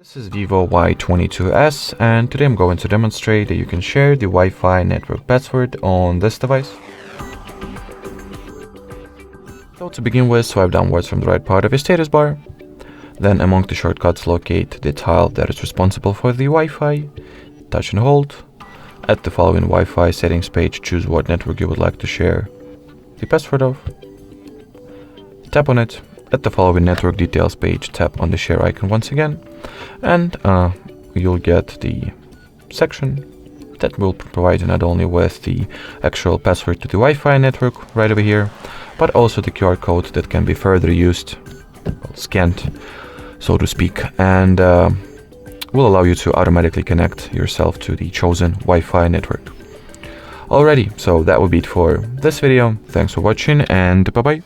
This is VIVO Y22S, and today I'm going to demonstrate that you can share the Wi-Fi network password on this device. So to begin with, swipe downwards from the right part of your status bar. Then among the shortcuts, locate the tile that is responsible for the Wi-Fi. Touch and hold. At the following Wi-Fi settings page, choose what network you would like to share the password of. Tap on it. At the following network details page, tap on the share icon once again, and you'll get the section that will provide you not only with the actual password to the Wi-Fi network right over here, but also the QR code that can be further used, scanned, so to speak, and will allow you to automatically connect yourself to the chosen Wi-Fi network. Alrighty, so that would be it for this video. Thanks for watching, and bye-bye.